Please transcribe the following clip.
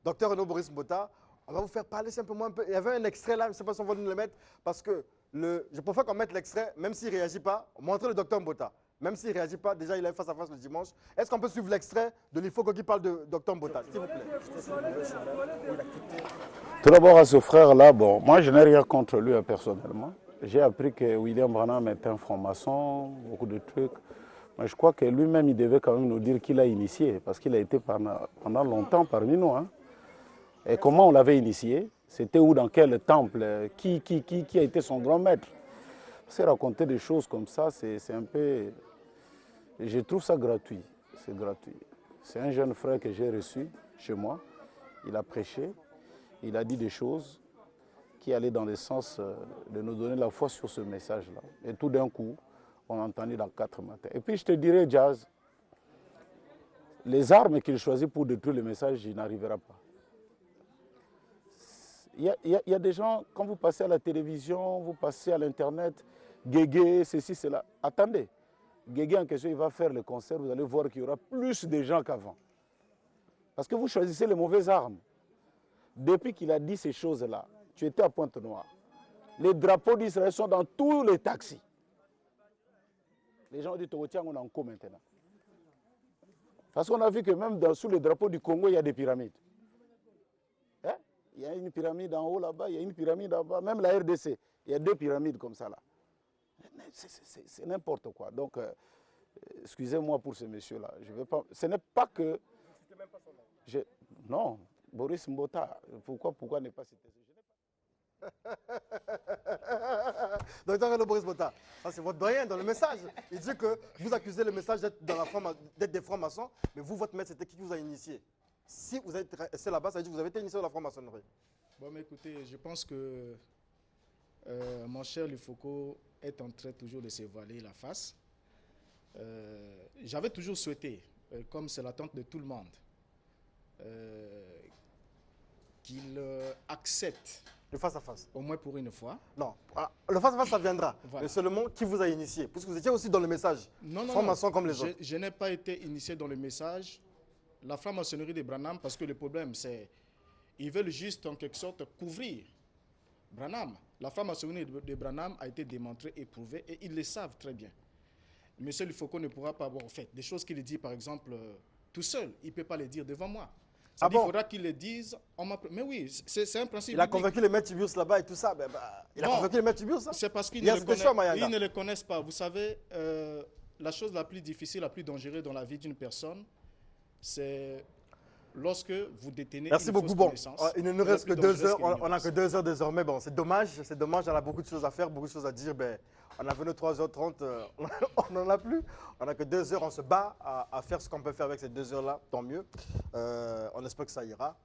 Docteur Renaud Boris Mbota, on va vous faire parler simplement un peu. Il y avait un extrait là, je ne sais pas si on va nous le mettre, parce que je préfère qu'on mette l'extrait, même s'il ne réagit pas, montrer le docteur Mbota. Même s'il ne réagit pas, déjà il est face à face le dimanche. Est-ce qu'on peut suivre l'extrait de l'IFOCO qui parle de docteur Mbota, s'il vous plaît? Tout d'abord à ce frère-là, bon, moi je n'ai rien contre lui personnellement. J'ai appris que William Branham est un franc-maçon, beaucoup de trucs. Mais je crois que lui-même, il devait quand même nous dire qu'il a initié, parce qu'il a été pendant longtemps parmi nous. Hein. Et comment on l'avait initié? C'était où, dans quel temple? Qui a été son grand maître? C'est raconter des choses comme ça, c'est un peu... Je trouve ça gratuit. C'est gratuit. C'est un jeune frère que j'ai reçu chez moi. Il a prêché. Il a dit des choses qui allaient dans le sens de nous donner la foi sur ce message-là. Et tout d'un coup, on a entendu dans 4 matins. Et puis je te dirais, Jazz, les armes qu'il choisit pour détruire le message, il n'arrivera pas. Il y a des gens, quand vous passez à la télévision, vous passez à l'Internet, Guégué, ceci, cela. Attendez, Guégué en question, il va faire le concert, vous allez voir qu'il y aura plus de gens qu'avant. Parce que vous choisissez les mauvaises armes. Depuis qu'il a dit ces choses-là, tu étais à Pointe-Noire. Les drapeaux d'Israël sont dans tous les taxis. Les gens disent, tiens, on est en co maintenant. Parce qu'on a vu que même sous le drapeau du Congo, il y a des pyramides. Hein? Il y a une pyramide en haut là-bas, il y a une pyramide en bas. Même la RDC, il y a 2 pyramides comme ça là. C'est n'importe quoi. Donc, excusez-moi pour ce monsieur-là. Ce n'est pas que... Non, Boris Mbota. Pourquoi ne pas citer ce? Docteur Renaud Boris Mbota, ça c'est votre doyen dans le message. Il dit que vous accusez le message d'être des francs-maçons, mais vous, votre maître, c'était qui vous a initié? Si vous êtes resté là-bas, ça veut dire que vous avez été initié dans la franc-maçonnerie. Bon, mais écoutez, je pense que mon cher Lifoko est en train toujours de se voiler la face. J'avais toujours souhaité, comme c'est l'attente de tout le monde, qu'il accepte le face-à-face. Au moins pour une fois. Non, le face-à-face, ça viendra. Voilà. Mais seulement qui vous a initié, puisque vous étiez aussi dans le message. Non, franc-maçon comme les autres. Je n'ai pas été initié dans le message. La franc-maçonnerie de Branham, parce que le problème, c'est ils veulent juste en quelque sorte couvrir Branham. La franc-maçonnerie de Branham a été démontrée et prouvée, et ils le savent très bien. Monsieur Lifoko ne pourra pas avoir fait des choses qu'il dit, par exemple, tout seul. Il ne peut pas les dire devant moi. Il faudra qu'il le dise. Mais oui, c'est un principe. Il a convaincu les maîtres Tibius là-bas et tout ça. Il a convaincu les maîtres Tibius. C'est parce qu'ils ne le connaissent pas. Vous savez, la chose la plus difficile, la plus dangereuse dans la vie d'une personne, c'est lorsque vous détenez Merci une beaucoup. fausse Bon, connaissance. il ne nous reste que 2 heures. On n'a que 2 heures désormais. Bon, c'est dommage. On a beaucoup de choses à faire, beaucoup de choses à dire. On a venu 3h30. On n'en a plus. On n'a que 2 heures. On se bat à faire ce qu'on peut faire avec ces 2 heures-là. Tant mieux. On espère que ça ira.